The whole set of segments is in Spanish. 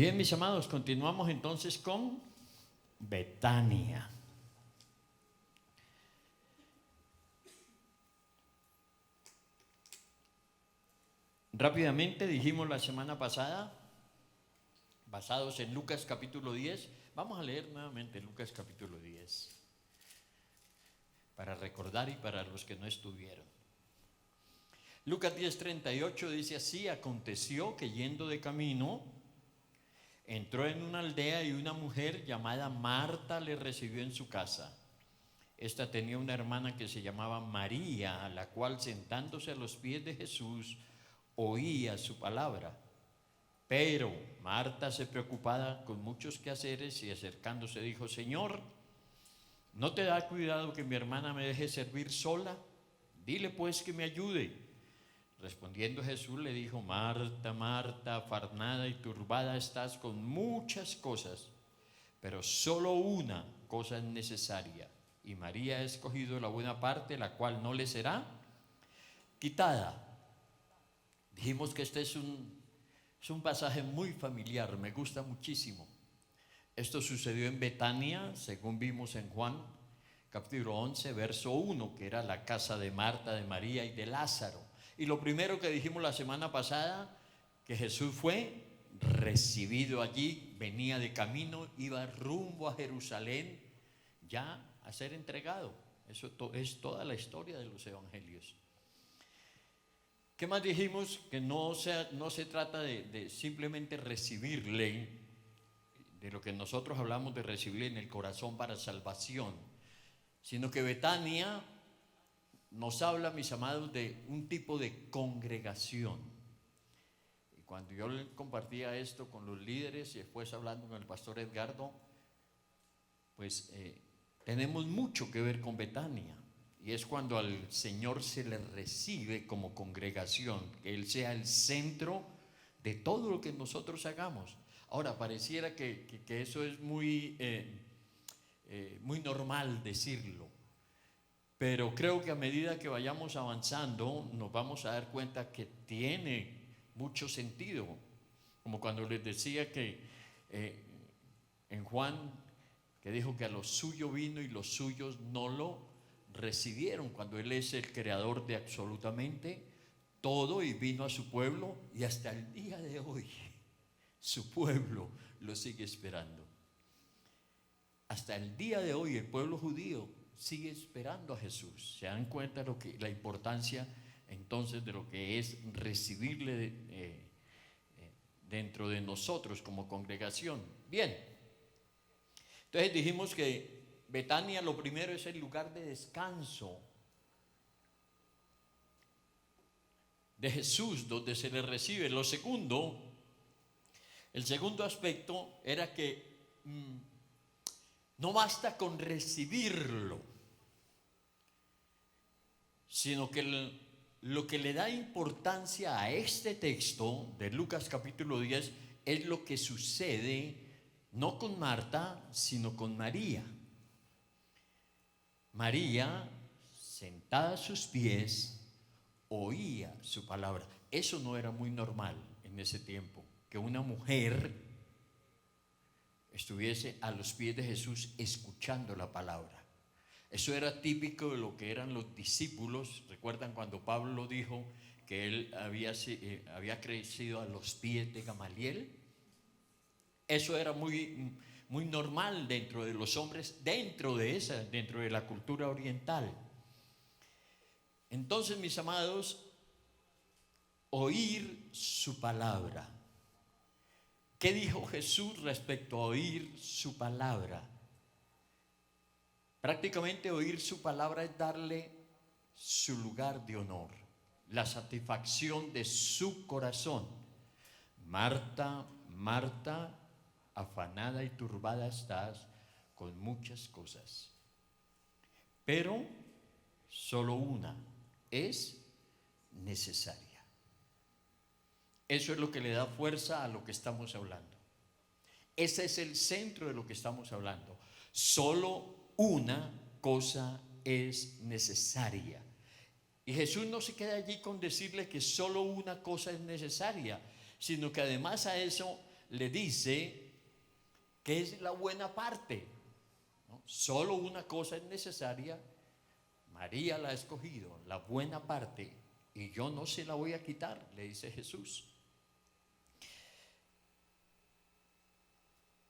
Bien, mis amados, continuamos entonces con Betania. Rápidamente dijimos la semana pasada, basados en Lucas capítulo 10, vamos a leer nuevamente Lucas capítulo 10, para recordar y para los que no estuvieron. Lucas 10:38 dice así: aconteció que yendo de camino, entró en una aldea y una mujer llamada Marta le recibió en su casa. Esta tenía una hermana que se llamaba María, la cual sentándose a los pies de Jesús oía su palabra. Pero Marta, se preocupada con muchos quehaceres y acercándose dijo: Señor, ¿no te da cuidado que mi hermana me deje servir sola? Dile pues que me ayude. Respondiendo Jesús le dijo: Marta, Marta, afanada y turbada estás con muchas cosas, pero solo una cosa es necesaria, y María ha escogido la buena parte, la cual no le será quitada. Dijimos que este es un pasaje muy familiar, me gusta muchísimo. Esto sucedió en Betania, según vimos en Juan capítulo 11, verso 1, que era la casa de Marta, de María y de Lázaro. Y lo primero que dijimos la semana pasada, que Jesús fue recibido allí, venía de camino, iba rumbo a Jerusalén ya a ser entregado. Eso es toda la historia de los evangelios. ¿Qué más dijimos? Que no se trata de simplemente recibirle, de lo que nosotros hablamos de recibirle en el corazón para salvación, sino que Betania nos habla, mis amados, de un tipo de congregación. Y cuando yo compartía esto con los líderes y después hablando con el pastor Edgardo, pues tenemos mucho que ver con Betania. Y es cuando al Señor se le recibe como congregación, que Él sea el centro de todo lo que nosotros hagamos. Ahora, pareciera que eso es muy normal decirlo. Pero creo que a medida que vayamos avanzando nos vamos a dar cuenta que tiene mucho sentido. Como cuando les decía que en Juan, que dijo que a los suyos vino y los suyos no lo recibieron, cuando Él es el creador de absolutamente todo y vino a su pueblo, y hasta el día de hoy su pueblo lo sigue esperando. Hasta el día de hoy el pueblo judío sigue esperando a Jesús. ¿Se dan cuenta la importancia entonces de lo que es recibirle dentro de nosotros como congregación? Bien, entonces dijimos que Betania, lo primero, es el lugar de descanso de Jesús, donde se le recibe. El segundo aspecto era que no basta con recibirlo, sino que lo que le da importancia a este texto de Lucas capítulo 10 es lo que sucede no con Marta, sino con María. María, sentada a sus pies, oía su palabra. Eso no era muy normal en ese tiempo, que una mujer estuviese a los pies de Jesús escuchando la palabra. Eso era típico de lo que eran los discípulos. ¿Recuerdan cuando Pablo dijo que él había crecido a los pies de Gamaliel? Eso era muy normal dentro de los hombres, dentro de la cultura oriental. Entonces, mis amados, oír su palabra. ¿Qué dijo Jesús respecto a oír su palabra? Prácticamente oír su palabra es darle su lugar de honor, la satisfacción de su corazón. Marta, Marta, afanada y turbada estás con muchas cosas, pero solo una es necesaria. Eso es lo que le da fuerza a lo que estamos hablando. Ese es el centro de lo que estamos hablando. Solo una cosa es necesaria. Y Jesús no se queda allí con decirle que solo una cosa es necesaria, sino que además a eso le dice que es la buena parte, ¿no? Solo una cosa es necesaria, María la ha escogido, la buena parte, y yo no se la voy a quitar, le dice Jesús.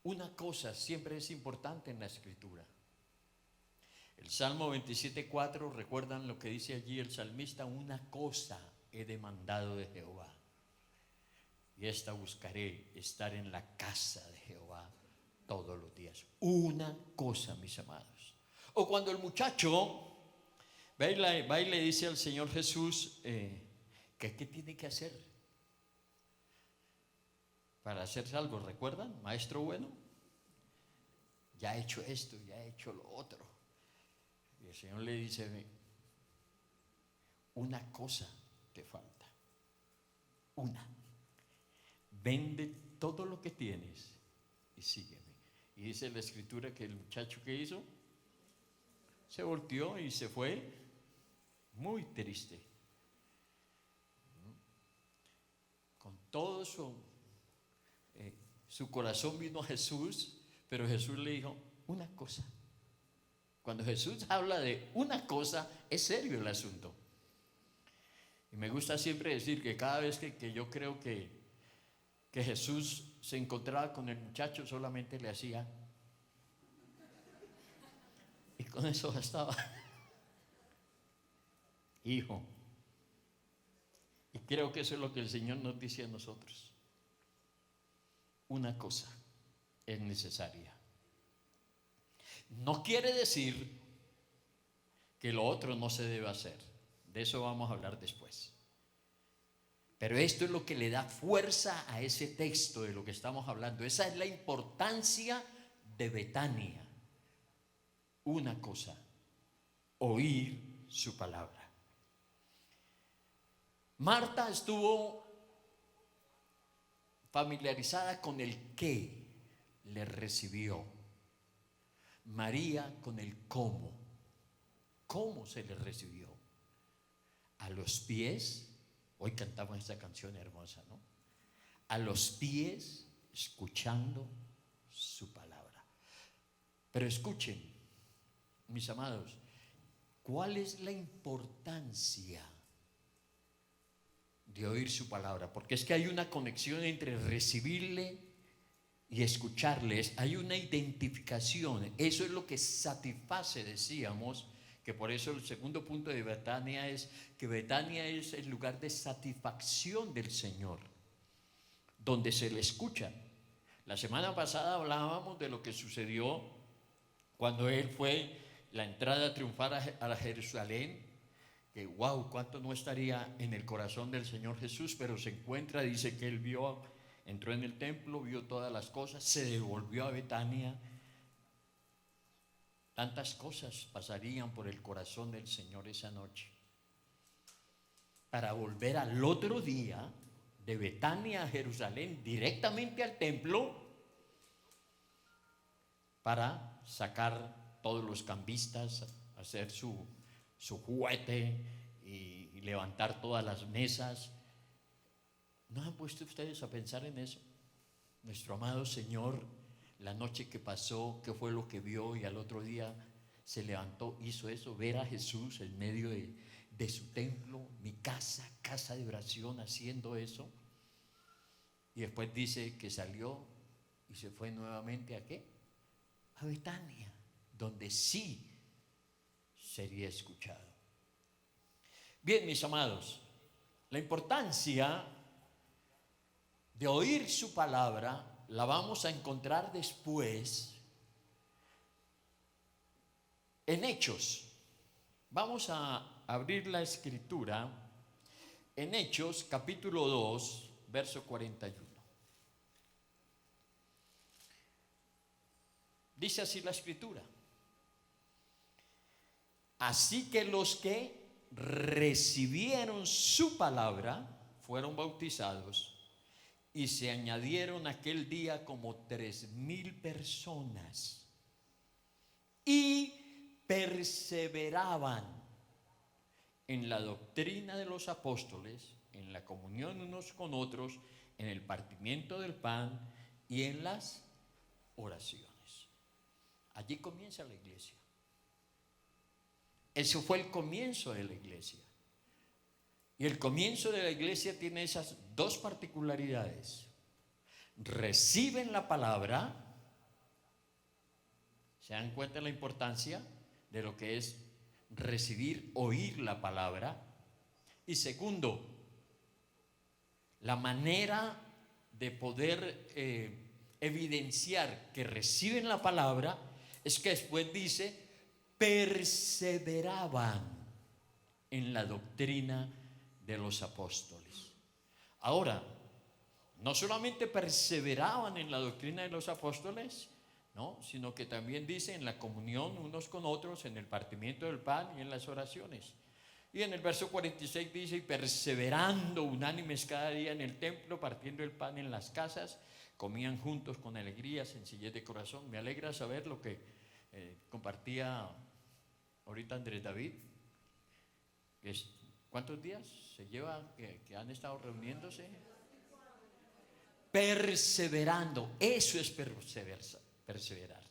Una cosa siempre es importante en la Escritura. El Salmo 27:4, ¿recuerdan lo que dice allí el salmista? Una cosa he demandado de Jehová, y esta buscaré, estar en la casa de Jehová todos los días. Una cosa, mis amados. O cuando el muchacho va y le dice al Señor Jesús, ¿qué tiene que hacer para hacer salvo? ¿Recuerdan? Maestro bueno, ya he hecho esto, ya he hecho lo otro. Y el Señor le dice, una cosa te falta. Una. Vende todo lo que tienes y sígueme. Y dice la Escritura que el muchacho que hizo, se volteó y se fue muy triste. Con todo su corazón vino a Jesús, pero Jesús le dijo, una cosa. Cuando Jesús habla de una cosa, es serio el asunto. Y me gusta siempre decir que cada vez que yo creo que Jesús se encontraba con el muchacho, solamente le hacía, y con eso bastaba. Hijo. Y creo que eso es lo que el Señor nos dice a nosotros. Una cosa es necesaria. No quiere decir que lo otro no se debe hacer. De eso vamos a hablar después. Pero esto es lo que le da fuerza a ese texto de lo que estamos hablando. Esa es la importancia de Betania. Una cosa, oír su palabra. Marta estuvo familiarizada con el qué le recibió. María con el cómo. ¿Cómo se le recibió? A los pies. Hoy cantamos esta canción hermosa, ¿no? A los pies, escuchando su palabra. Pero escuchen, mis amados, ¿cuál es la importancia de oír su palabra? Porque es que hay una conexión entre recibirle y escucharles. Hay una identificación. Eso es lo que satisface, decíamos, que por eso el segundo punto de Betania es que Betania es el lugar de satisfacción del Señor, donde se le escucha. La semana pasada hablábamos de lo que sucedió cuando Él fue la entrada triunfal a Jerusalén, que wow, cuánto no estaría en el corazón del Señor Jesús, pero se encuentra, dice que Él entró en el templo, vio todas las cosas, se devolvió a Betania. Tantas cosas pasarían por el corazón del Señor esa noche, para volver al otro día de Betania a Jerusalén, directamente al templo, para sacar todos los cambistas, hacer su juguete y levantar todas las mesas. ¿No han puesto ustedes a pensar en eso? Nuestro amado Señor, la noche que pasó, qué fue lo que vio, y al otro día se levantó, hizo eso, ver a Jesús en medio de su templo, mi casa de oración, haciendo eso. Y después dice que salió y se fue nuevamente ¿a qué? A Betania, donde sí sería escuchado. Bien, mis amados, la importancia de oír su palabra la vamos a encontrar después en Hechos. Vamos a abrir la escritura en Hechos capítulo 2, verso 41. Dice así la escritura: así que los que recibieron su palabra fueron bautizados, y se añadieron aquel día como 3,000 personas, y perseveraban en la doctrina de los apóstoles, en la comunión unos con otros, en el partimiento del pan y en las oraciones. Allí comienza la iglesia. Eso fue el comienzo de la iglesia. Y el comienzo de la iglesia tiene esas dos particularidades. Reciben la palabra. ¿Se dan cuenta de la importancia de lo que es recibir, oír la palabra? Y segundo, la manera de poder evidenciar que reciben la palabra es que después dice, perseveraban en la doctrina de los apóstoles. Ahora, no solamente perseveraban en la doctrina de los apóstoles, ¿no?, sino que también dice en la comunión unos con otros, en el partimiento del pan y en las oraciones. Y en el verso 46 dice, y perseverando unánimes cada día en el templo, partiendo el pan en las casas, comían juntos con alegría, sencillez de corazón. Me alegra saber lo que compartía ahorita Andrés David. ¿Cuántos días se lleva que han estado reuniéndose? Perseverando. Eso es perseverar.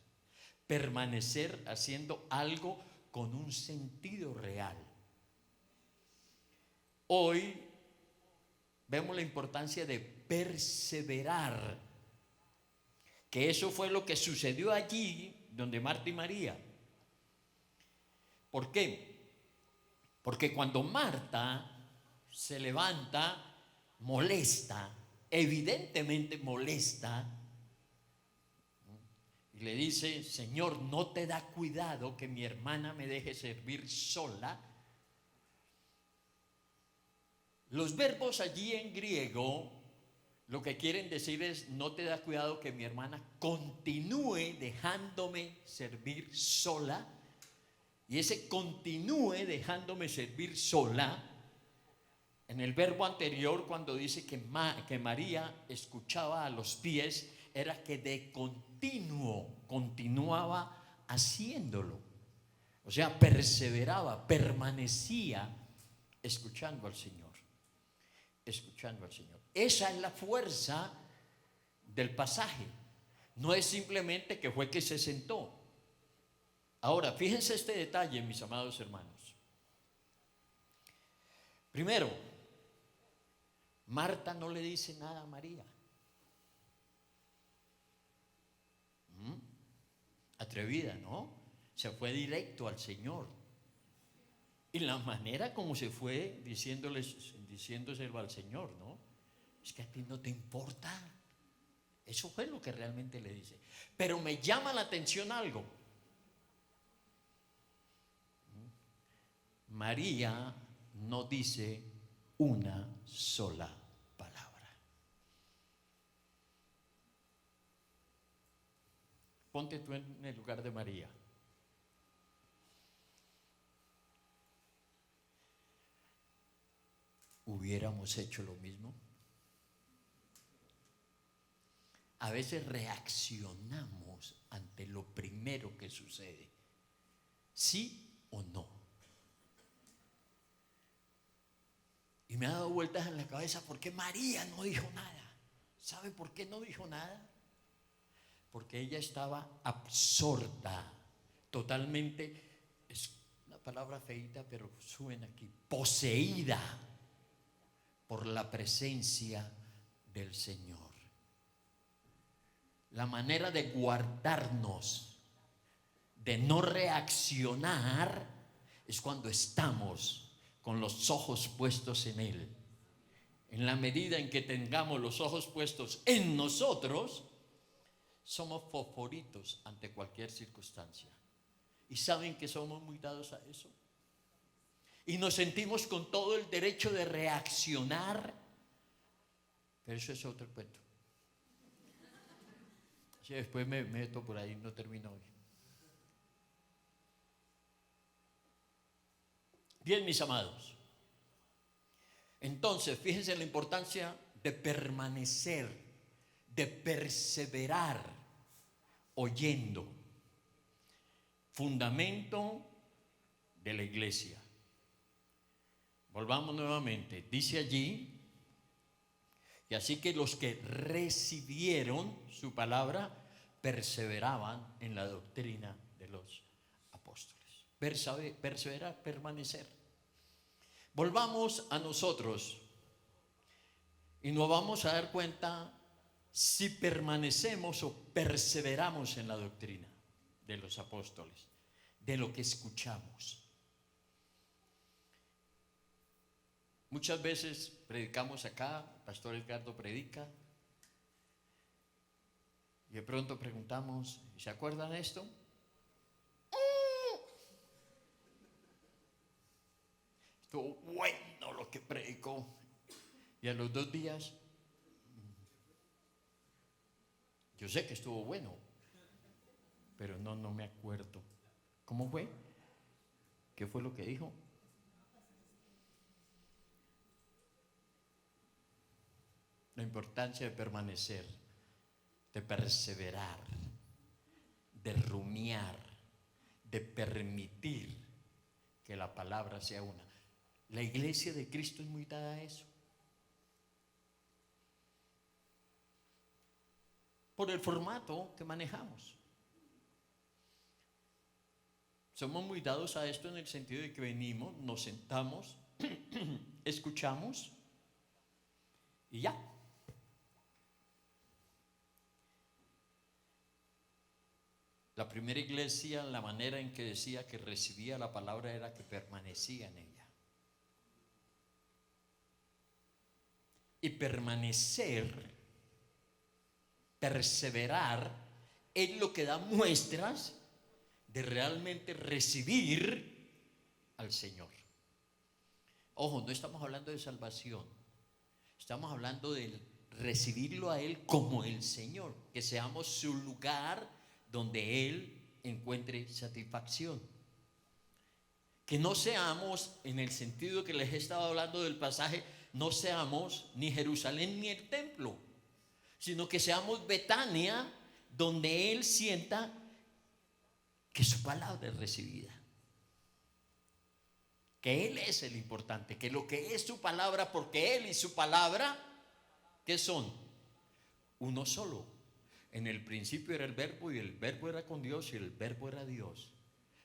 Permanecer haciendo algo con un sentido real. Hoy vemos la importancia de perseverar, que eso fue lo que sucedió allí donde Marta y María. ¿Por qué? Porque cuando Marta se levanta molesta, evidentemente molesta, y le dice, Señor, ¿no te da cuidado que mi hermana me deje servir sola? Los verbos allí en griego lo que quieren decir es, no te da cuidado que mi hermana continúe dejándome servir sola. Y ese continúe dejándome servir sola, en el verbo anterior cuando dice que María escuchaba a los pies, era que de continuo continuaba haciéndolo. O sea, perseveraba, permanecía escuchando al Señor. Escuchando al Señor. Esa es la fuerza del pasaje. No es simplemente que fue que se sentó. Ahora, fíjense este detalle, mis amados hermanos. Primero, Marta no le dice nada a María. Atrevida, ¿no? Se fue directo al Señor. Y la manera como se fue diciéndoselo al Señor, ¿no? Es que a ti no te importa. Eso fue lo que realmente le dice. Pero me llama la atención algo. María no dice una sola palabra. Ponte tú en el lugar de María. ¿Hubiéramos hecho lo mismo? A veces reaccionamos ante lo primero que sucede. ¿Sí o no? Y me ha dado vueltas en la cabeza, ¿por qué María no dijo nada? ¿Sabe por qué no dijo nada? Porque ella estaba absorta, totalmente, es una palabra feita, pero suena aquí, poseída por la presencia del Señor. La manera de guardarnos, de no reaccionar, es cuando estamos con los ojos puestos en Él. En la medida en que tengamos los ojos puestos en nosotros, somos fosforitos ante cualquier circunstancia. ¿Y saben que somos muy dados a eso? Y nos sentimos con todo el derecho de reaccionar, pero eso es otro cuento. Si después me meto por ahí, no termino hoy. Bien, mis amados. Entonces, fíjense la importancia de permanecer, de perseverar oyendo. Fundamento de la iglesia. Volvamos nuevamente. Dice allí, Y así que los que recibieron su palabra perseveraban en la doctrina de los apóstoles. Perseverar, permanecer. Volvamos a nosotros y nos vamos a dar cuenta si permanecemos o perseveramos en la doctrina de los apóstoles, de lo que escuchamos. Muchas veces predicamos acá, el pastor Edgardo predica, y de pronto preguntamos, ¿se acuerdan de esto? Estuvo bueno lo que predicó. Y a los 2 días, yo sé que estuvo bueno, pero no me acuerdo. ¿Cómo fue? ¿Qué fue lo que dijo? La importancia de permanecer, de perseverar, de rumiar, de permitir que la palabra sea una. La iglesia de Cristo es muy dada a eso. Por el formato que manejamos. Somos muy dados a esto en el sentido de que venimos, nos sentamos, escuchamos y ya. La primera iglesia, la manera en que decía que recibía la palabra era que permanecía en ella. Y permanecer, perseverar, es lo que da muestras de realmente recibir al Señor. Ojo, no estamos hablando de salvación, estamos hablando de recibirlo a Él como el Señor, que seamos su lugar donde Él encuentre satisfacción. Que no seamos, en el sentido que les he estado hablando del pasaje, no seamos ni Jerusalén ni el templo, sino que seamos Betania, donde Él sienta que su palabra es recibida. Que Él es el importante, que lo que es su palabra, porque Él y su palabra, ¿qué son? Uno solo. En el principio era el verbo y el verbo era con Dios y el verbo era Dios.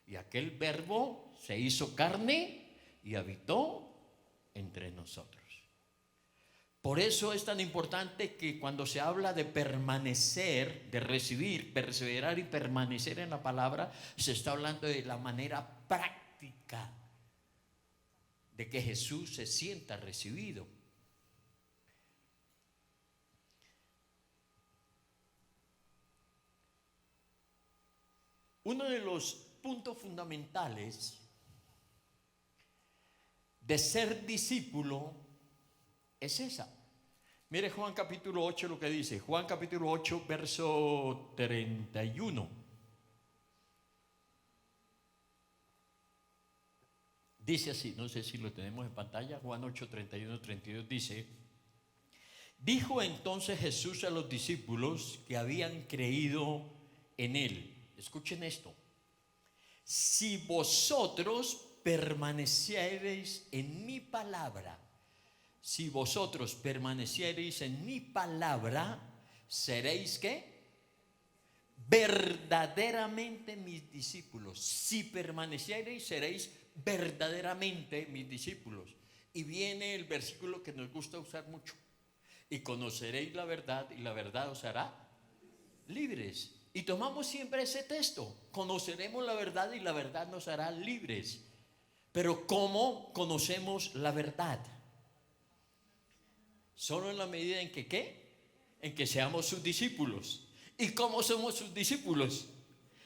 Y aquel verbo se hizo carne y habitó entre nosotros. Por eso es tan importante que cuando se habla de permanecer, de recibir, perseverar y permanecer en la palabra, se está hablando de la manera práctica de que Jesús se sienta recibido. Uno de los puntos fundamentales de ser discípulo es esa. Mire Juan capítulo 8 lo que dice. Juan capítulo 8 verso 31. Dice así, no sé si lo tenemos en pantalla. Juan 8, 31, 32 dice: dijo entonces Jesús a los discípulos que habían creído en Él. Escuchen esto: si vosotros permaneciereis en mi palabra, si vosotros permaneciereis en mi palabra, seréis ¿qué? Verdaderamente mis discípulos. Si permaneciereis, seréis verdaderamente mis discípulos. Y viene el versículo que nos gusta usar mucho: y conoceréis la verdad y la verdad os hará libres. Y tomamos siempre ese texto: conoceremos la verdad y la verdad nos hará libres. Pero ¿cómo conocemos la verdad? Solo en la medida en que ¿qué? En que seamos sus discípulos. ¿Y cómo somos sus discípulos?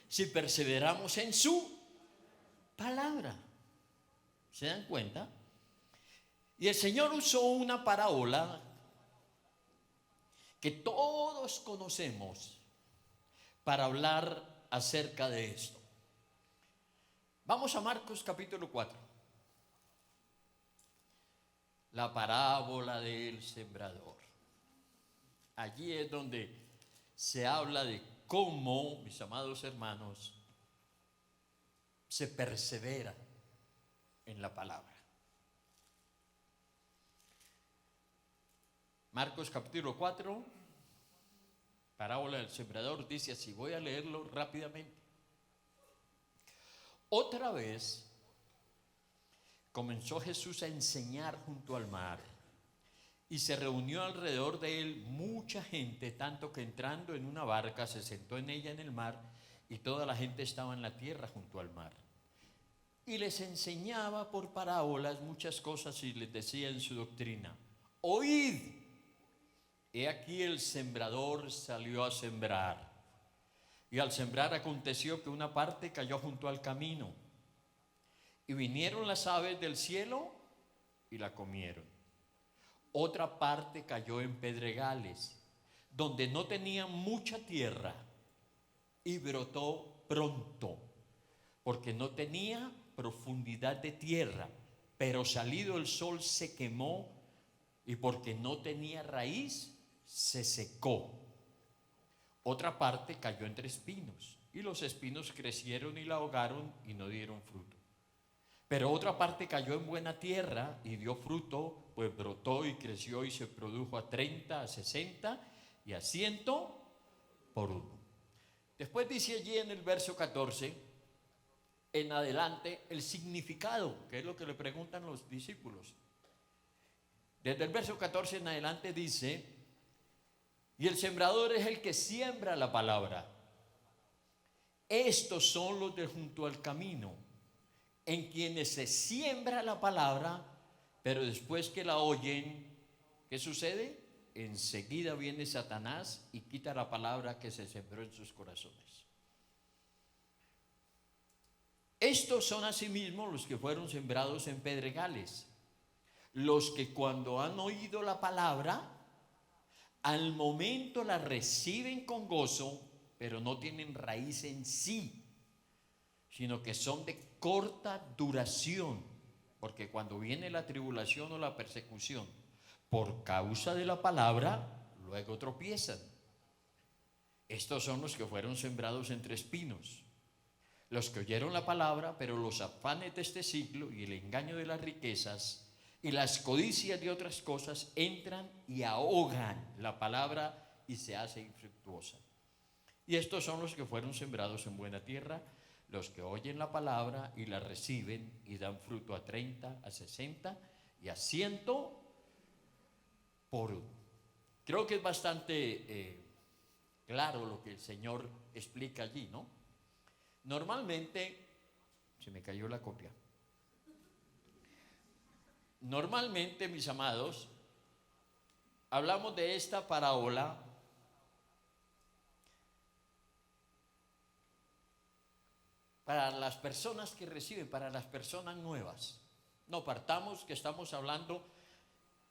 Si perseveramos en su palabra. ¿Se dan cuenta? Y el Señor usó una parábola que todos conocemos para hablar acerca de esto. Vamos a Marcos capítulo 4. La parábola del sembrador. Allí es donde se habla de cómo, mis amados hermanos, se persevera en la palabra. Marcos capítulo 4, parábola del sembrador, dice así, voy a leerlo rápidamente. Otra vez comenzó Jesús a enseñar junto al mar, y se reunió alrededor de él mucha gente, tanto que entrando en una barca se sentó en ella en el mar, y toda la gente estaba en la tierra junto al mar. Y les enseñaba por parábolas muchas cosas y les decía en su doctrina: oíd, he aquí el sembrador salió a sembrar. Y al sembrar aconteció que una parte cayó junto al camino, y vinieron las aves del cielo y la comieron. Otra parte cayó en pedregales, donde no tenía mucha tierra, y brotó pronto, porque no tenía profundidad de tierra, pero salido el sol se quemó, y porque no tenía raíz, se secó. Otra parte cayó entre espinos, y los espinos crecieron y la ahogaron y no dieron fruto. Pero otra parte cayó en buena tierra y dio fruto, pues brotó y creció y se produjo a 30, a 60 y a 100 por uno. Después dice allí en el verso 14 en adelante el significado, que es lo que le preguntan los discípulos. Desde el verso 14 en adelante dice: y el sembrador es el que siembra la palabra. Estos son los de junto al camino, en quienes se siembra la palabra, pero después que la oyen, ¿qué sucede? Enseguida viene Satanás y quita la palabra que se sembró en sus corazones. Estos son asimismo los que fueron sembrados en pedregales, los que cuando han oído la palabra, al momento la reciben con gozo, pero no tienen raíz en sí, sino que son de corta duración, porque cuando viene la tribulación o la persecución por causa de la palabra, luego tropiezan. Estos son los que fueron sembrados entre espinos, los que oyeron la palabra, pero los afanes de este siglo y el engaño de las riquezas y las codicias de otras cosas entran y ahogan la palabra y se hace infructuosa. Y estos son los que fueron sembrados en buena tierra, los que oyen la palabra y la reciben y dan fruto a 30, a 60 y a 100 por uno. Creo que es bastante claro lo que el Señor explica allí, ¿no? Normalmente, se me cayó la copia. Normalmente, mis amados, hablamos de esta parábola para las personas que reciben, para las personas nuevas. No partamos que estamos hablando,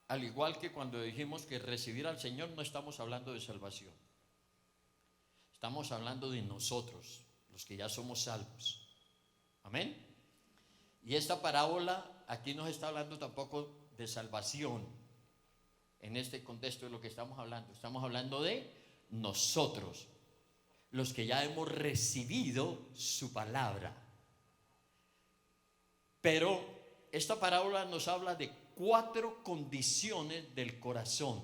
al igual que cuando dijimos que recibir al Señor, no estamos hablando de salvación. Estamos hablando de nosotros, los que ya somos salvos. Amén. Y esta parábola aquí no está hablando tampoco de salvación. En este contexto de lo que estamos hablando de nosotros, los que ya hemos recibido su palabra. Pero esta parábola nos habla de 4 condiciones del corazón.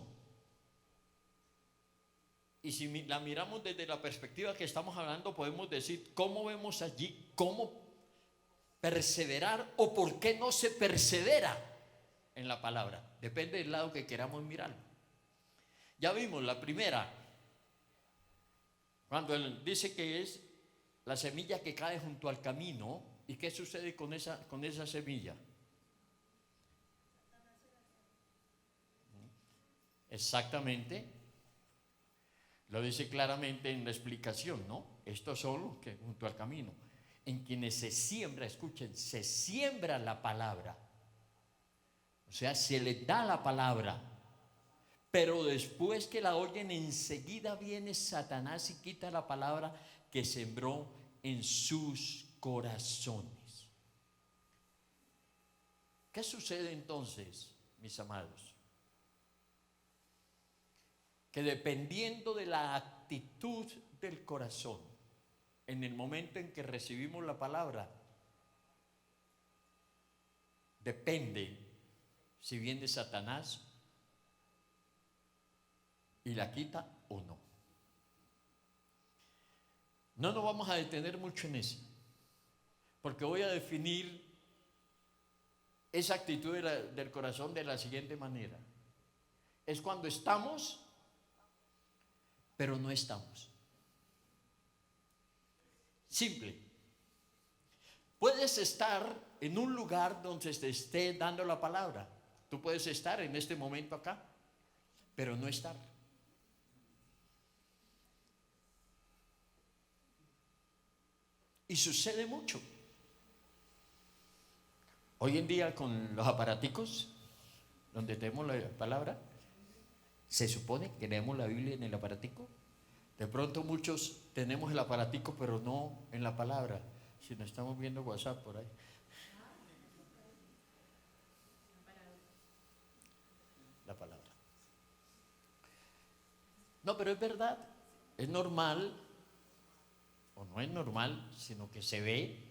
Y si la miramos desde la perspectiva que estamos hablando, podemos decir cómo vemos allí, cómo perseverar o por qué no se persevera en la palabra. Depende del lado que queramos mirarlo. Ya vimos la primera, cuando él dice que es la semilla que cae junto al camino. ¿Y qué sucede con esa semilla? Exactamente. Lo dice claramente en la explicación, ¿no? Estos son los que junto al camino, en quienes se siembra, escuchen, se siembra la palabra. O sea, se les da la palabra, pero después que la oyen, enseguida viene Satanás y quita la palabra que sembró en sus corazones. ¿Qué sucede entonces, mis amados? Que dependiendo de la actitud del corazón, en el momento en que recibimos la palabra, depende si viene Satanás y la quita o no. No nos vamos a detener mucho en eso, porque voy a definir esa actitud del corazón de la siguiente manera. Es cuando estamos, pero no estamos. Simple. Puedes estar en un lugar donde te esté dando la palabra. Tú puedes estar en este momento acá, pero no estar. Y sucede mucho. Hoy en día con los aparaticos, donde tenemos la palabra, se supone que tenemos la Biblia en el aparatico. De pronto muchos tenemos el aparatico, pero no en la palabra, sino estamos viendo WhatsApp por ahí. La palabra. No, pero es verdad, es normal, o no es normal, sino que se ve,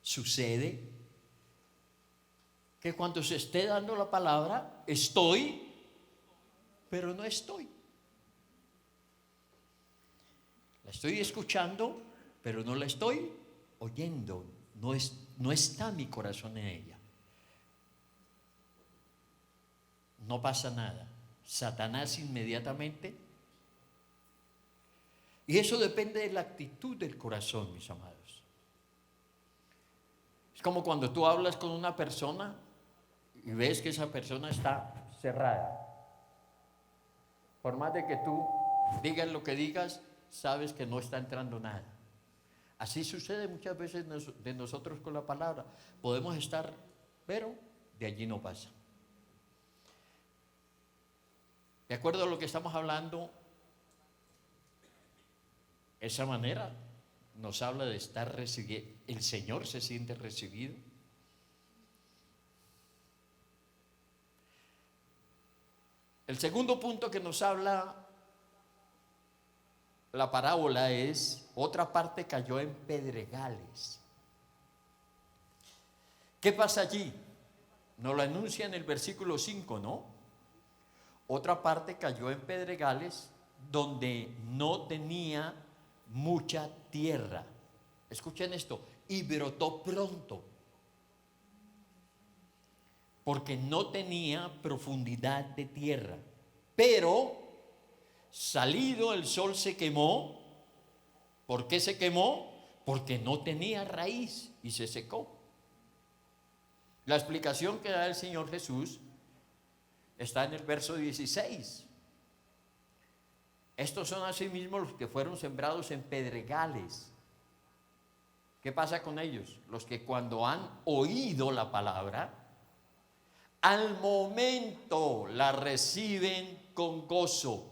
sucede, que cuando se esté dando la palabra, estoy, pero no estoy. La estoy escuchando, pero no la estoy oyendo. No está mi corazón en ella. No pasa nada. Satanás inmediatamente. Y eso depende de la actitud del corazón, mis amados. Es como cuando tú hablas con una persona y ves que esa persona está cerrada. Por más de que tú digas lo que digas, sabes que no está entrando nada. Así sucede muchas veces de nosotros con la palabra. Podemos estar, pero de allí no pasa. De acuerdo a lo que estamos hablando, esa manera nos habla de estar recibiendo. El Señor se siente recibido. El segundo punto que nos habla la parábola es: otra parte cayó en pedregales. ¿Qué pasa allí? Nos lo anuncia en el versículo 5, ¿no? Otra parte cayó en pedregales donde no tenía mucha tierra. Escuchen esto: y brotó pronto, porque no tenía profundidad de tierra. Pero salido el sol se quemó. ¿Por qué se quemó? Porque no tenía raíz y se secó. La explicación que da el Señor Jesús está en el verso 16. Estos son asimismo los que fueron sembrados en pedregales. ¿Qué pasa con ellos? Los que cuando han oído la palabra, al momento la reciben con gozo,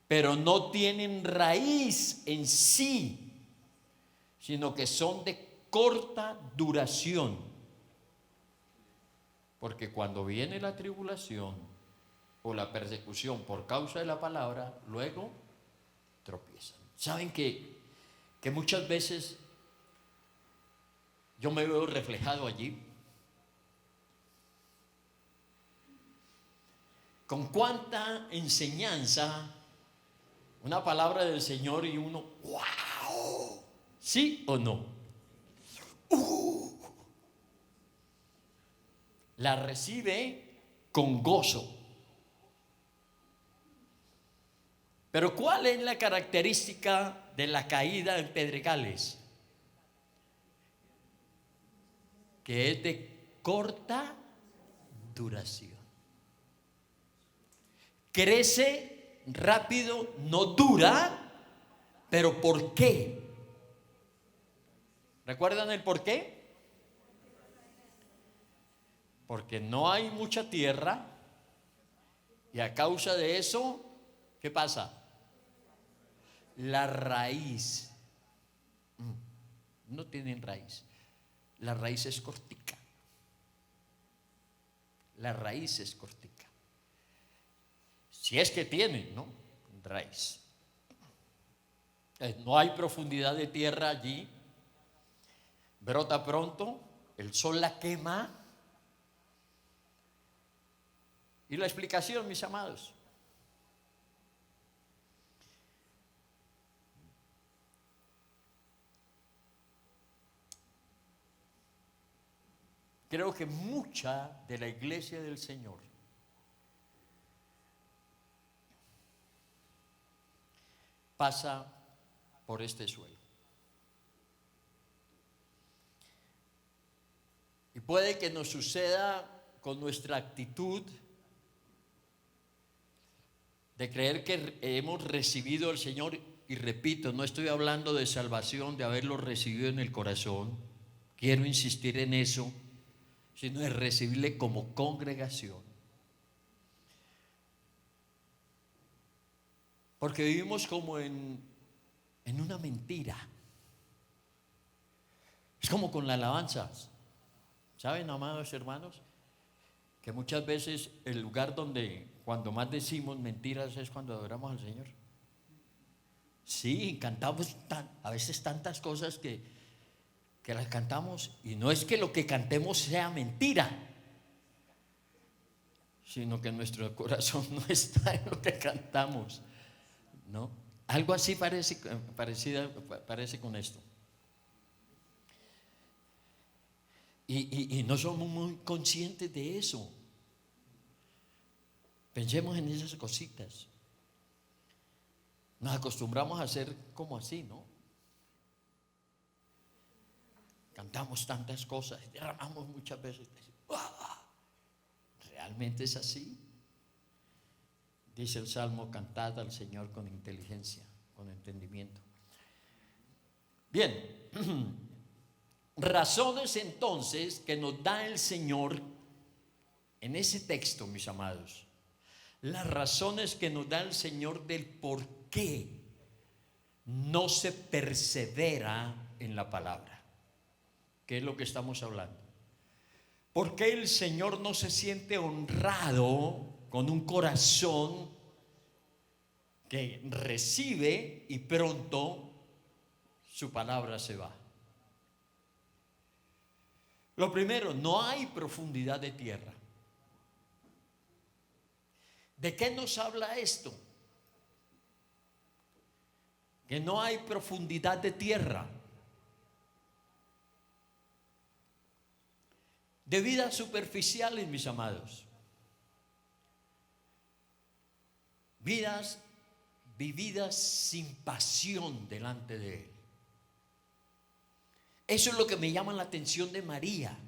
pero no tienen raíz en sí, sino que son de corta duración. Porque cuando viene la tribulación o la persecución por causa de la palabra, luego tropiezan. ¿Saben que muchas veces yo me veo reflejado allí? Con cuánta enseñanza, una palabra del Señor y uno, ¡wow! ¿Sí o no? La recibe con gozo. Pero ¿cuál es la característica de la caída en pedregales? Que es de corta duración. Crece rápido, no dura, pero ¿por qué? ¿Recuerdan el por qué? Porque no hay mucha tierra y a causa de eso, ¿qué pasa? La raíz. No tienen raíz. La raíz es cortica. La raíz es cortica. Si es que tienen, ¿no? Raíz. No hay profundidad de tierra allí. Brota pronto, el sol la quema. Y la explicación, mis amados, Creo que mucha de la iglesia del Señor pasa por este suelo. Y puede que nos suceda con nuestra actitud de creer que hemos recibido al Señor. Y repito, no estoy hablando de salvación, de haberlo recibido en el corazón. Quiero insistir en eso, sino de recibirle como congregación. Porque vivimos como en una mentira. Es como con la alabanza. ¿Saben, amados hermanos? Que muchas veces el lugar donde cuando más decimos mentiras es cuando adoramos al Señor. Sí, cantamos a veces tantas cosas que las cantamos, y no es que lo que cantemos sea mentira, sino que nuestro corazón no está en lo que cantamos, ¿no? Algo así parece con esto. Y no somos muy conscientes de eso. Pensemos en esas cositas. Nos acostumbramos a hacer como así, ¿no? Cantamos tantas cosas, derramamos muchas veces. ¿Realmente es así? Dice el Salmo: cantad al Señor con inteligencia, con entendimiento. Bien, razones entonces que nos da el Señor en ese texto, mis amados. Las razones que nos da el Señor del por qué no se persevera en la palabra. ¿Qué es lo que estamos hablando? ¿Por qué el Señor no se siente honrado con un corazón que recibe y pronto su palabra se va? Lo primero, no hay profundidad de tierra. ¿De qué nos habla esto? Que no hay profundidad de tierra. De vidas superficiales, mis amados. Vidas vividas sin pasión delante de Él. Eso es lo que me llama la atención de María.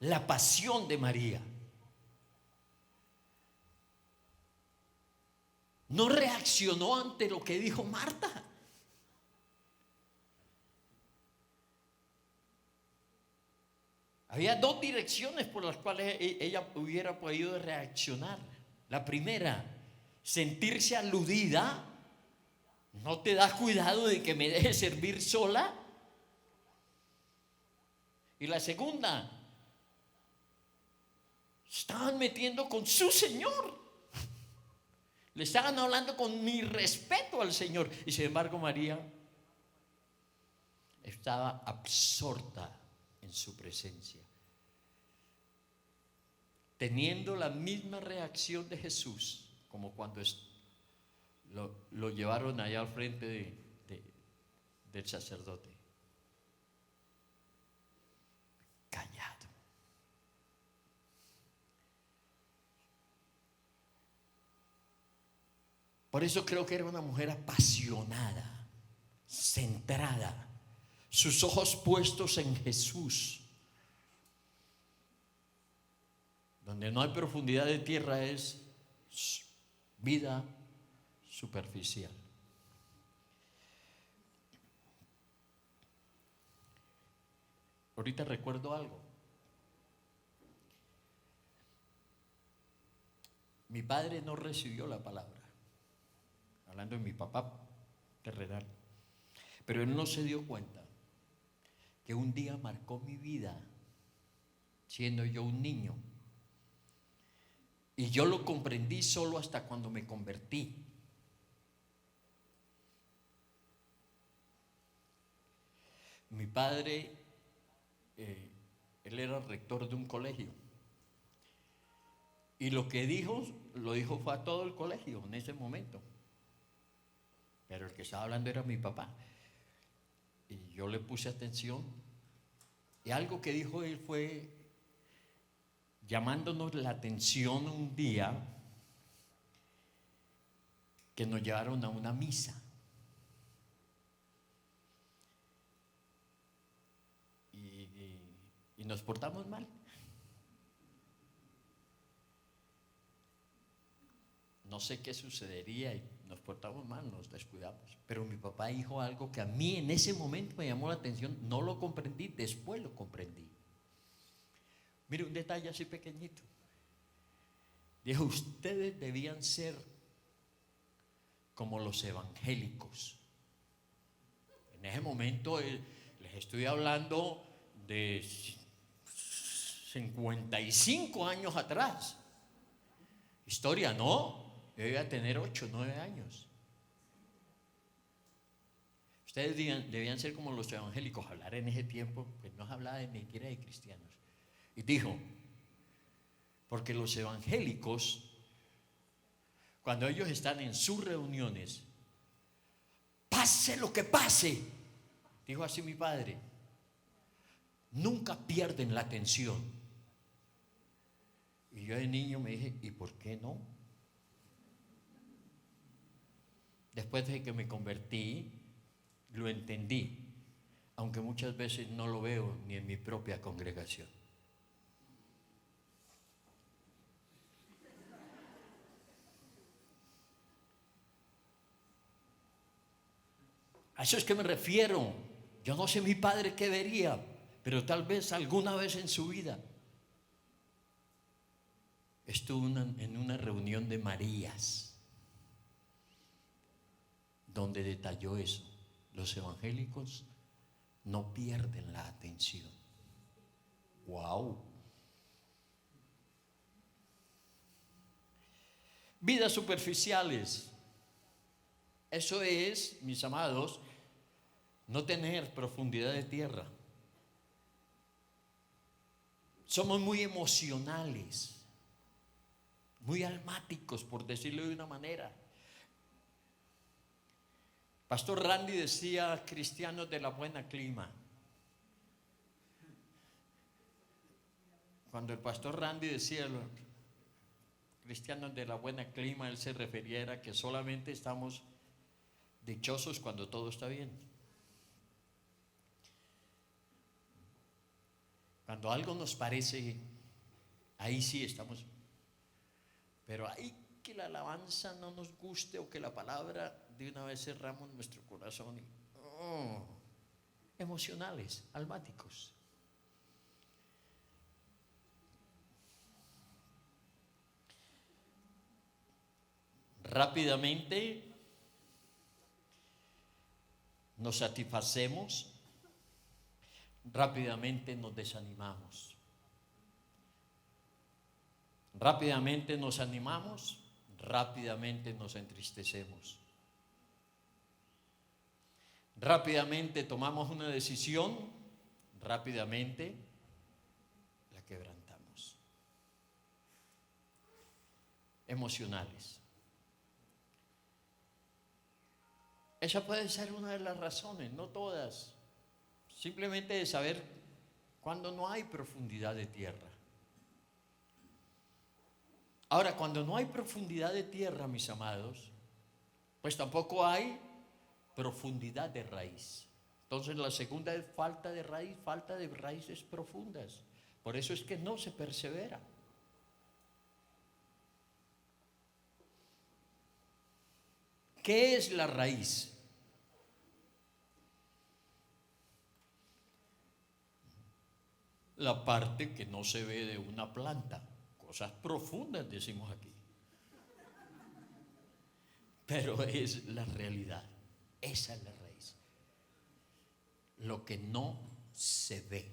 La pasión de María. No reaccionó ante lo que dijo Marta. Había dos direcciones por las cuales ella hubiera podido reaccionar. La primera, sentirse aludida. ¿No te das cuidado de que me dejes servir sola? Y la segunda, estaban metiendo con su Señor. Le estaban hablando con mi respeto al Señor. Y sin embargo María estaba absorta en su presencia, teniendo la misma reacción de Jesús, como cuando lo llevaron allá al frente del sacerdote. Callado. Por eso creo que era una mujer apasionada, centrada, sus ojos puestos en Jesús. Donde no hay profundidad de tierra es vida superficial. Ahorita recuerdo algo. Mi padre no recibió la palabra, hablando de mi papá terrenal, pero él no se dio cuenta que un día marcó mi vida siendo yo un niño, y yo lo comprendí solo hasta cuando me convertí. Mi padre, él era rector de un colegio, y lo que dijo, lo dijo fue a todo el colegio en ese momento, pero el que estaba hablando era mi papá. Y yo le puse atención Y algo que dijo él fue, llamándonos la atención un día, que nos llevaron a una misa. Y nos portamos mal. No sé qué sucedería y nos portamos mal, nos descuidamos. Pero mi papá dijo algo que a mí en ese momento me llamó la atención. No lo comprendí, después lo comprendí. Mire, un detalle así pequeñito. Dijo, ustedes debían ser como los evangélicos. En ese momento les estoy hablando de 55 años atrás. Historia, no. Yo iba a tener 8, 9 años. Ustedes debían ser como los evangélicos. Hablar en ese tiempo, pues no se hablaba ni siquiera de cristianos. Y dijo, porque los evangélicos, cuando ellos están en sus reuniones, pase lo que pase, dijo así mi padre, nunca pierden la atención. Y yo de niño me dije, ¿y por qué no? Después de que me convertí, lo entendí, aunque muchas veces no lo veo ni en mi propia congregación. A eso es que me refiero. Yo no sé mi padre qué vería, pero tal vez alguna vez en su vida estuvo en una reunión de Marías donde detalló eso. Los evangélicos no pierden la atención. ¡Wow! Vidas superficiales. Eso es, mis amados, no tener profundidad de tierra. Somos muy emocionales, muy almáticos, por decirlo de una manera. Pastor Randy decía, cristianos de la buena clima. Cuando el pastor Randy decía cristianos de la buena clima, él se refería a que solamente estamos dichosos cuando todo está bien. Cuando algo nos parece, ahí sí estamos. Pero ahí que la alabanza no nos guste o que la palabra, de una vez cerramos nuestro corazón y emocionales, almáticos. Rápidamente nos satisfacemos, rápidamente nos desanimamos. Rápidamente nos animamos, rápidamente nos entristecemos. Rápidamente tomamos una decisión, rápidamente la quebrantamos. Emocionales. Esa puede ser una de las razones, no todas. Simplemente de saber cuando no hay profundidad de tierra. Ahora, cuando no hay profundidad de tierra, mis amados, pues tampoco hay profundidad de raíz. Entonces la segunda es falta de raíces profundas. Por eso es que no se persevera. ¿Qué es la raíz? La parte que no se ve de una planta. Cosas profundas decimos aquí. Pero es la realidad. Esa es la raíz. Lo que no se ve.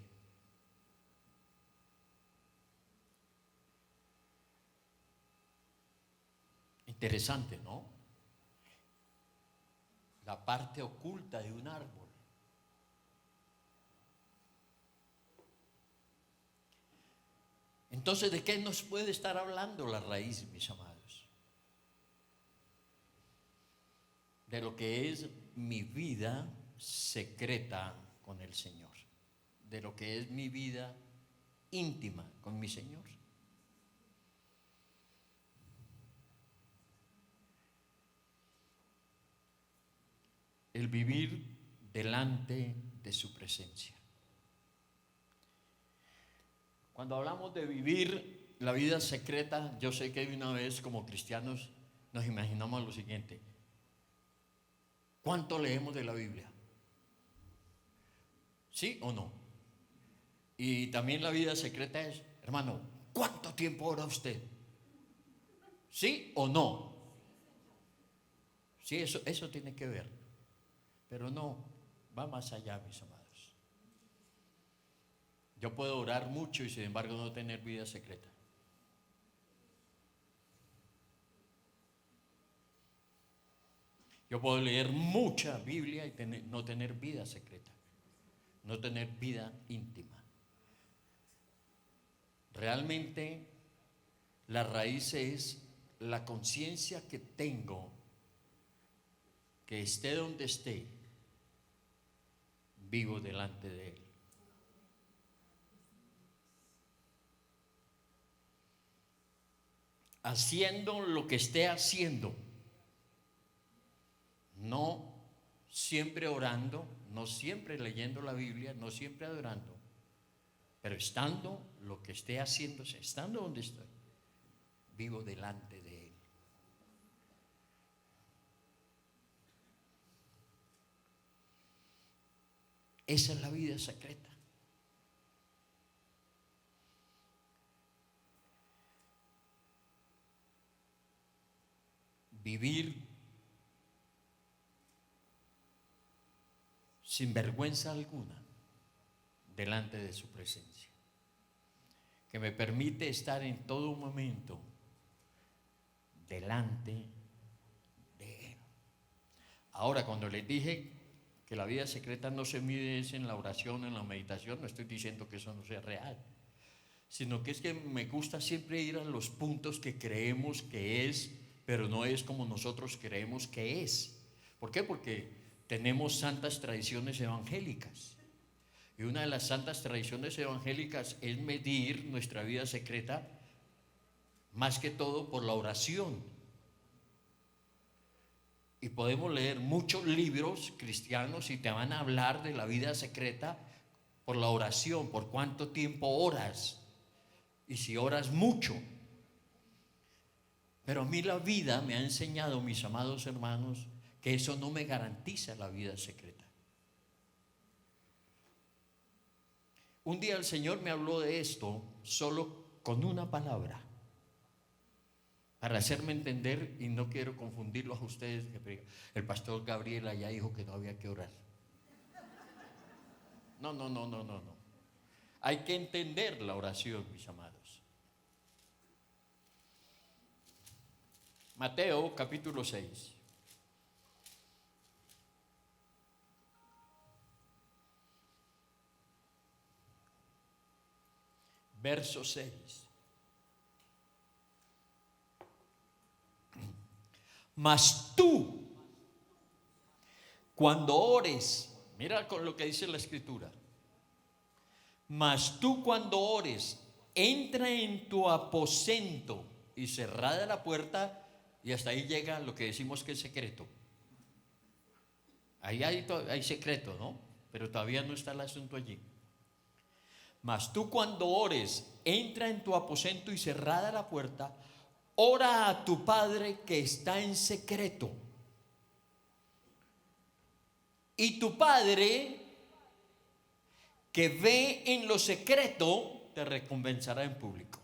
Interesante, ¿no? La parte oculta de un árbol. Entonces, ¿de qué nos puede estar hablando la raíz, mis amados? De lo que es mi vida secreta con el Señor. de lo que es mi vida íntima con mi Señor. El vivir delante de su presencia. Cuando hablamos de vivir la vida secreta, yo sé que de una vez como cristianos nos imaginamos lo siguiente: ¿cuánto leemos de la Biblia? ¿Sí o no? Y también la vida secreta es, hermano, ¿cuánto tiempo ora usted? ¿Sí o no? Sí, eso tiene que ver. Pero no, va más allá, mis amados. Yo puedo orar mucho y sin embargo no tener vida secreta. Yo puedo leer mucha Biblia y no tener vida secreta, no tener vida íntima. Realmente la raíz es la conciencia que tengo, que esté donde esté, vivo delante de Él. Haciendo lo que esté haciendo, no siempre orando, no siempre leyendo la Biblia, no siempre adorando, pero estando lo que esté haciéndose, estando donde estoy, vivo delante de Él. Esa es la vida secreta. Vivir sin vergüenza alguna delante de su presencia, que me permite estar en todo momento delante de Él. Ahora, cuando les dije que la vida secreta no se mide en la oración, en la meditación, no estoy diciendo que eso no sea real, sino que es que me gusta siempre ir a los puntos que creemos que es, pero no es como nosotros creemos que es. ¿Por qué? Porque tenemos santas tradiciones evangélicas. Y una de las santas tradiciones evangélicas es medir nuestra vida secreta más que todo por la oración. Y podemos leer muchos libros cristianos y te van a hablar de la vida secreta por la oración, por cuánto tiempo oras y si oras mucho. Pero a mí la vida me ha enseñado, mis amados hermanos, que eso no me garantiza la vida secreta. Un día el Señor me habló de esto solo con una palabra, para hacerme entender, y no quiero confundirlos a ustedes, que el pastor Gabriela ya dijo que no había que orar. No. Hay que entender la oración, mis amados. Mateo capítulo 6. Verso 6. Mas tú, cuando ores, mira con lo que dice la Escritura. Mas tú cuando ores, entra en tu aposento y cerrada la puerta, y hasta ahí llega lo que decimos que es secreto. Ahí hay secreto, ¿no? Pero todavía no está el asunto allí. Mas tú cuando ores, entra en tu aposento y cerrada la puerta, ora a tu Padre que está en secreto. Y tu Padre que ve en lo secreto te recompensará en público.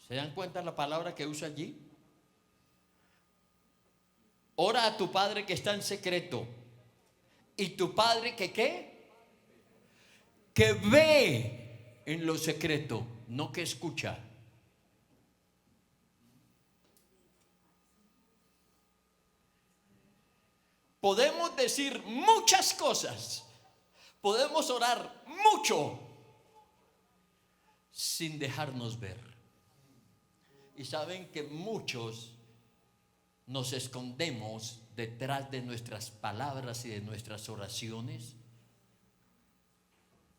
¿Se dan cuenta la palabra que usa allí? Ora a tu Padre que está en secreto. Y tu Padre que ¿qué? Que ve en lo secreto, no que escucha. Podemos decir muchas cosas, podemos orar mucho sin dejarnos ver. Y saben que muchos nos escondemos detrás de nuestras palabras y de nuestras oraciones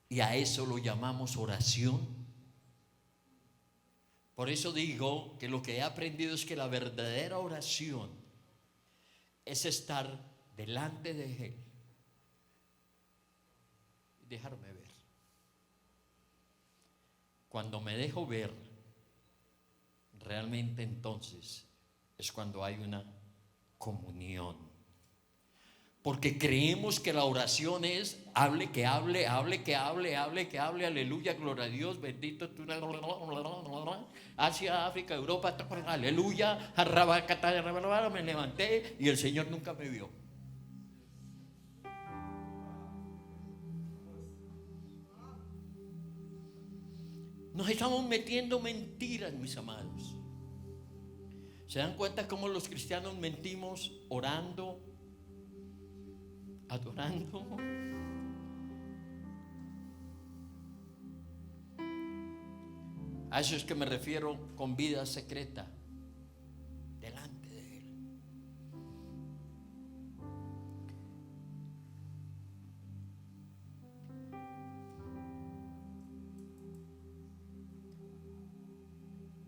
Y a eso lo llamamos oración. Por eso digo que lo que he aprendido es que la verdadera oración es estar delante de Él y dejarme ver. Cuando me dejo ver, realmente entonces es cuando hay una comunión. Porque creemos que la oración es hable, que hable, hable, que hable, hable, que hable, aleluya, gloria a Dios, bendito tú, Asia, África, Europa, aleluya, me levanté y el Señor nunca me vio. Nos estamos metiendo mentiras, mis amados. ¿Se dan cuenta cómo los cristianos mentimos orando, adorando? A eso es que me refiero con vida secreta delante de Él.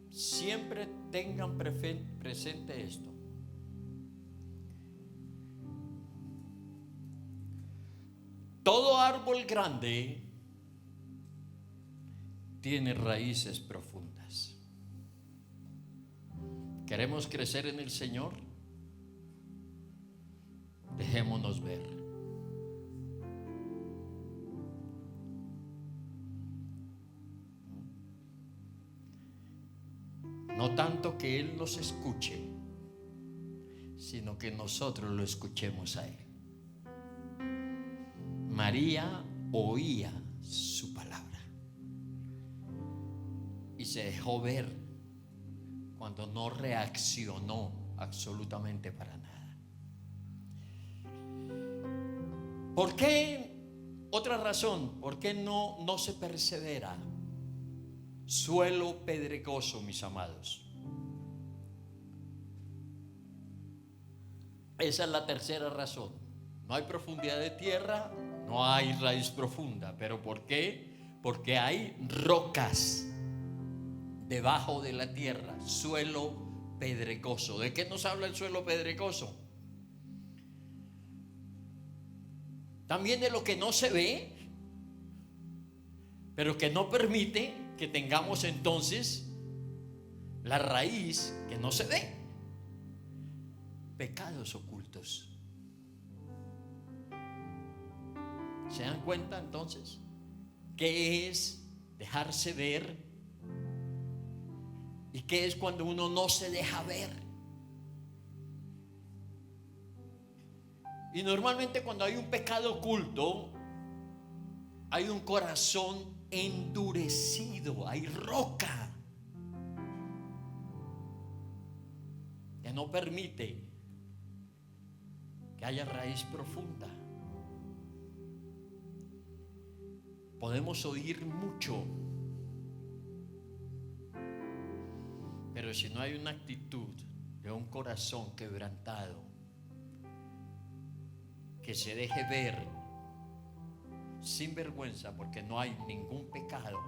Siempre tengan presente esto. Todo árbol grande tiene raíces profundas. ¿Queremos crecer en el Señor? Dejémonos ver. No tanto que Él nos escuche, sino que nosotros lo escuchemos a Él. María oía su palabra y se dejó ver cuando no reaccionó absolutamente para nada. ¿Por qué? Otra razón, ¿por qué no se persevera? Suelo pedregoso, mis amados. Esa es la tercera razón. No hay profundidad de tierra, no hay raíz profunda. ¿Pero por qué? Porque hay rocas debajo de la tierra, suelo pedregoso. ¿De qué nos habla el suelo pedregoso? También de lo que no se ve, pero que no permite que tengamos entonces la raíz que no se ve. Pecados ocultos. ¿Se dan cuenta entonces? ¿Qué es dejarse ver? ¿Y qué es cuando uno no se deja ver? Y normalmente cuando hay un pecado oculto, hay un corazón endurecido, hay roca que no permite que haya raíz profunda. Podemos oír mucho, pero si no hay una actitud de un corazón quebrantado, que se deje ver sin vergüenza, porque no hay ningún pecado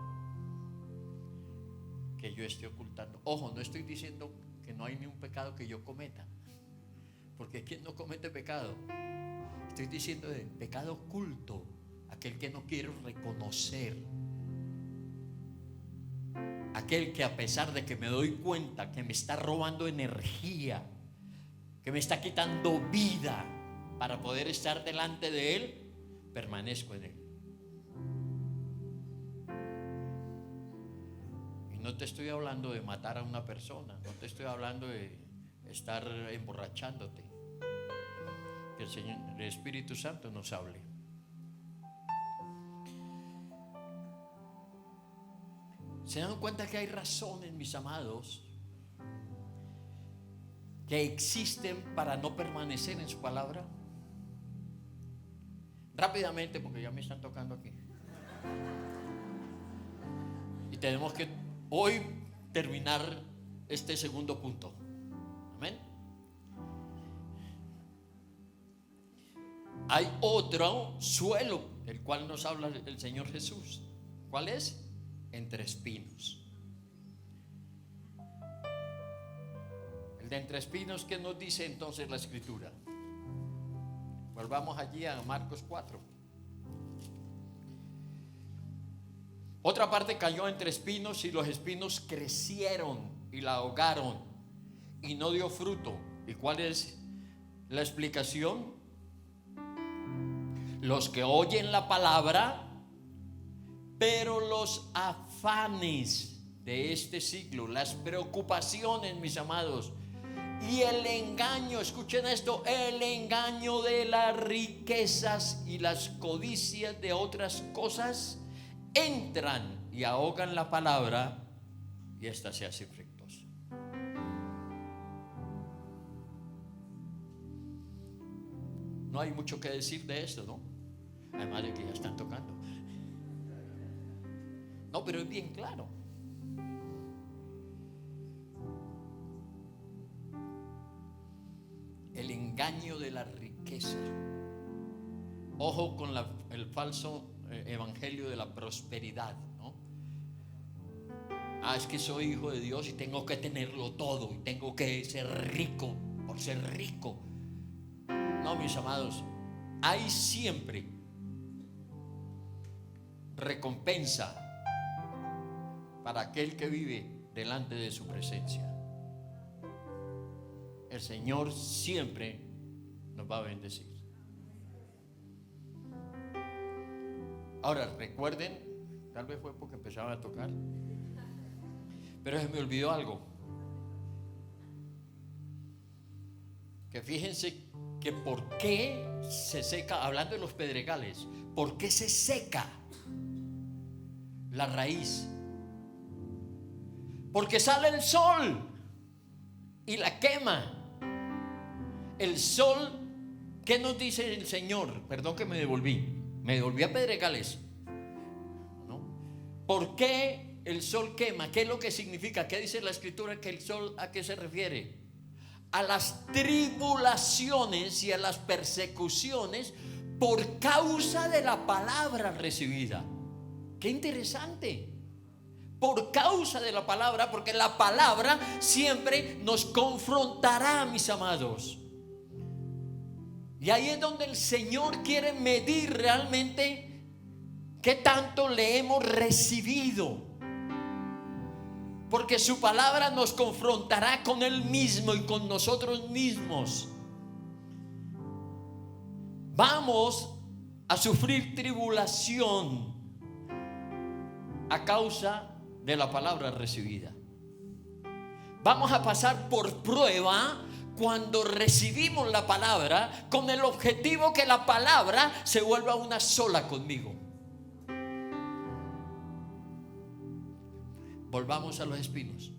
que yo esté ocultando. Ojo, no estoy diciendo que no hay ni un pecado que yo cometa, porque ¿quién no comete pecado? Estoy diciendo de pecado oculto, aquel que no quiero reconocer, aquel que a pesar de que me doy cuenta que me está robando energía, que me está quitando vida para poder estar delante de Él, permanezco en Él. Y no te estoy hablando de matar a una persona, no te estoy hablando de estar emborrachándote. Que el Señor, el Espíritu Santo nos hable. ¿Se dan cuenta que hay razones, mis amados, que existen para no permanecer en su palabra? Rápidamente, porque ya me están tocando aquí. Y tenemos que hoy terminar este segundo punto. Amén. hay otro suelo del cual nos habla el Señor Jesús. ¿Cuál es? Entre espinos. El de entre espinos, ¿qué nos dice entonces la Escritura? Volvamos allí a Marcos 4. Otra parte cayó entre espinos y los espinos crecieron y la ahogaron y no dio fruto. ¿Y cuál es la explicación? Los que oyen la palabra, pero los afanes de este siglo, las preocupaciones, mis amados, y el engaño, escuchen esto, el engaño de las riquezas y las codicias de otras cosas, entran y ahogan la palabra y ésta se hace infructuosa. No hay mucho que decir de esto, ¿no? Además de que ya están tocando. No, pero es bien claro. El engaño de la riqueza. Ojo con el falso evangelio de la prosperidad, ¿no? Es que soy hijo de Dios y tengo que tenerlo todo y tengo que ser rico por ser rico. No, mis amados, hay siempre recompensa para aquel que vive delante de su presencia. El Señor siempre nos va a bendecir. Ahora recuerden, tal vez fue porque empezaba a tocar, pero se me olvidó algo. Que fíjense que por qué se seca, hablando de los pedregales, ¿por qué se seca la raíz? Porque sale el sol y la quema. El sol, ¿qué nos dice el Señor? Perdón que me devolví a pedregales, ¿no? ¿Por qué el sol quema? ¿Qué es lo que significa? ¿Qué dice la Escritura que el sol a qué se refiere? A las tribulaciones y a las persecuciones por causa de la palabra recibida. Qué interesante. Por causa de la palabra, porque la palabra siempre nos confrontará, mis amados. Y ahí es donde el Señor quiere medir realmente qué tanto le hemos recibido. Porque su palabra nos confrontará con Él mismo y con nosotros mismos. Vamos a sufrir tribulación a causa de la palabra recibida. Vamos a pasar por prueba cuando recibimos la palabra, con el objetivo que la palabra se vuelva una sola conmigo. Volvamos a los espinos.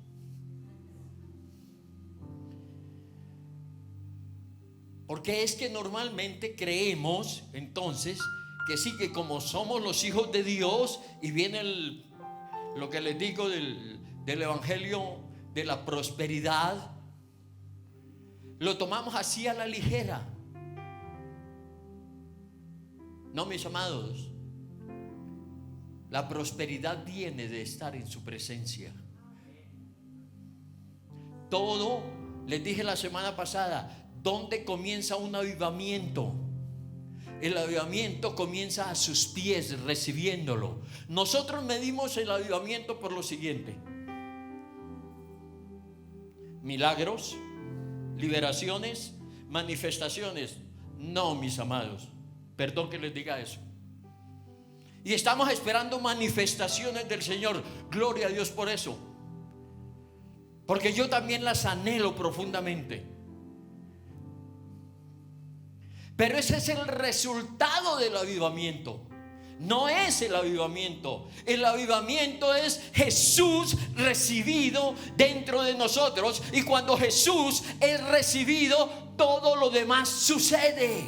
Porque es que normalmente creemos entonces que sí, que como somos los hijos de Dios y viene lo que les digo del evangelio de la prosperidad, lo tomamos así a la ligera. No, mis amados, la prosperidad viene de estar en su presencia. Todo, les dije la semana pasada, ¿dónde comienza un avivamiento? El avivamiento comienza a sus pies, recibiéndolo. Nosotros medimos el avivamiento por lo siguiente: milagros, liberaciones, manifestaciones. No, mis amados, perdón que les diga eso. Y estamos esperando manifestaciones del Señor. Gloria a Dios por eso, porque yo también las anhelo profundamente. Pero ese es el resultado del avivamiento. No es el avivamiento. El avivamiento es Jesús recibido dentro de nosotros. Y cuando Jesús es recibido, todo lo demás sucede.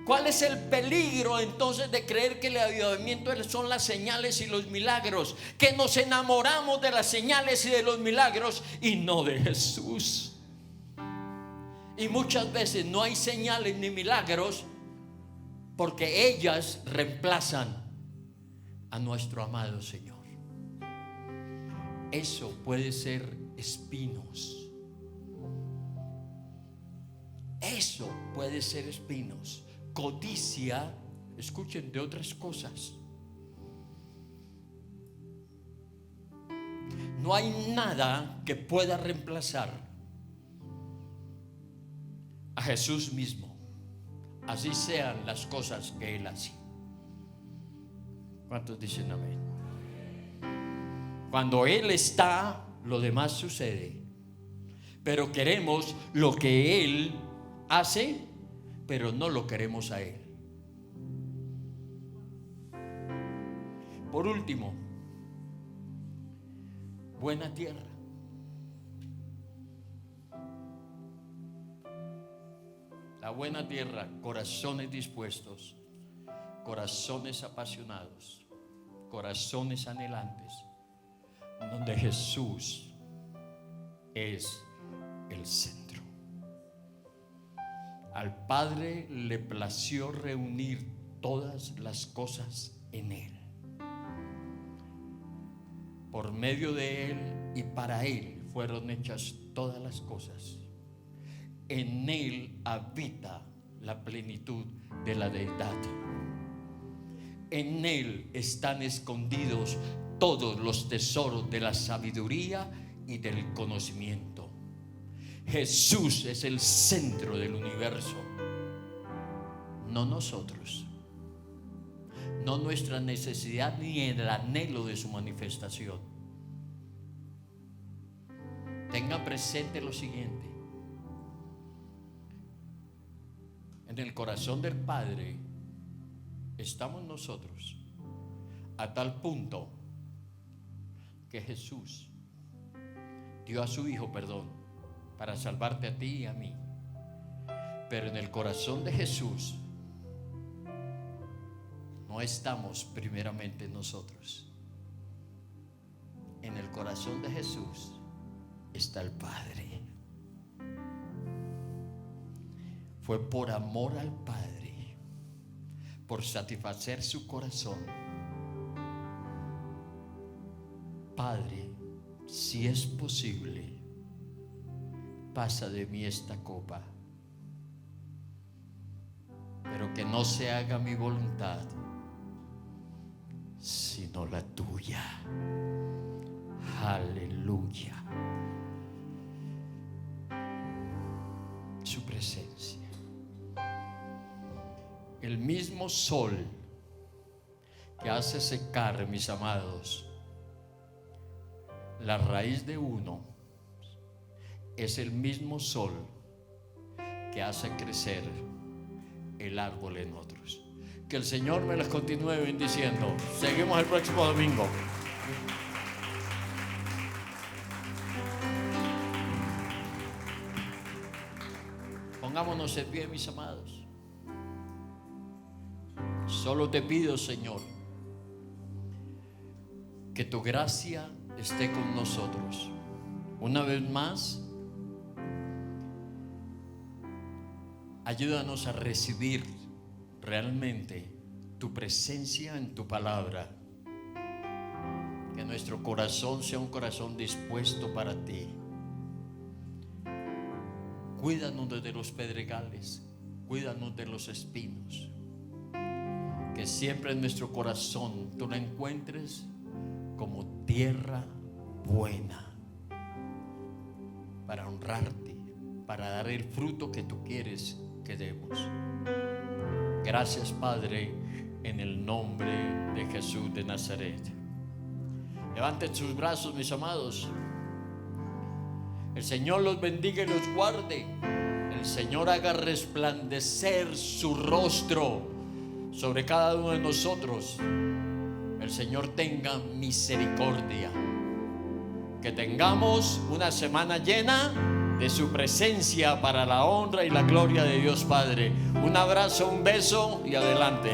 ¿Cuál es el peligro entonces de creer que el avivamiento son las señales y los milagros? Que nos enamoramos de las señales y de los milagros y no de Jesús. Y muchas veces no hay señales ni milagros porque ellas reemplazan a nuestro amado Señor. Eso puede ser espinos. Eso puede ser espinos. Codicia, escuchen, de otras cosas. No hay nada que pueda reemplazar a Jesús mismo, así sean las cosas que Él hace. ¿Cuántos dicen amén? Cuando Él está, lo demás sucede. Pero queremos lo que Él hace, pero no lo queremos a Él. Por último, buena tierra. La buena tierra, corazones dispuestos, corazones apasionados, corazones anhelantes, donde Jesús es el centro. Al Padre le plació reunir todas las cosas en Él. Por medio de Él y para Él fueron hechas todas las cosas. En Él habita la plenitud de la deidad. En Él están escondidos todos los tesoros de la sabiduría y del conocimiento. Jesús es el centro del universo, no nosotros, no nuestra necesidad ni el anhelo de su manifestación. Tenga presente lo siguiente: en el corazón del Padre estamos nosotros, a tal punto que Jesús dio a su Hijo perdón para salvarte a ti y a mí. Pero en el corazón de Jesús no estamos primeramente nosotros. En el corazón de Jesús está el Padre. Fue por amor al Padre, por satisfacer su corazón. Padre, si es posible, pasa de mí esta copa, pero que no se haga mi voluntad, sino la tuya. Aleluya. Su presencia. El mismo sol que hace secar, mis amados, la raíz de uno, es el mismo sol que hace crecer el árbol en otros. Que el Señor me los continúe bendiciendo. Seguimos el próximo domingo. Pongámonos en pie, mis amados. Solo te pido, Señor, que tu gracia esté con nosotros. Una vez más, ayúdanos a recibir realmente tu presencia en tu palabra. Que nuestro corazón sea un corazón dispuesto para ti. Cuídanos de los pedregales, cuídanos de los espinos. Que siempre en nuestro corazón tú la encuentres como tierra buena para honrarte, para dar el fruto que tú quieres que demos. Gracias, Padre, en el nombre de Jesús de Nazaret. Levanten sus brazos, mis amados. El Señor los bendiga y los guarde. El Señor haga resplandecer su rostro sobre cada uno de nosotros. El Señor tenga misericordia. Que tengamos una semana llena de su presencia para la honra y la gloria de Dios Padre. Un abrazo, un beso y adelante.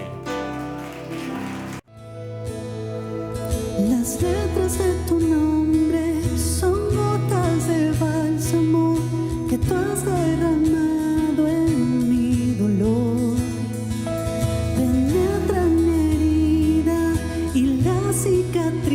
Las letras de tu nombre son gotas de bálsamo que tú has derramado. cicatriz.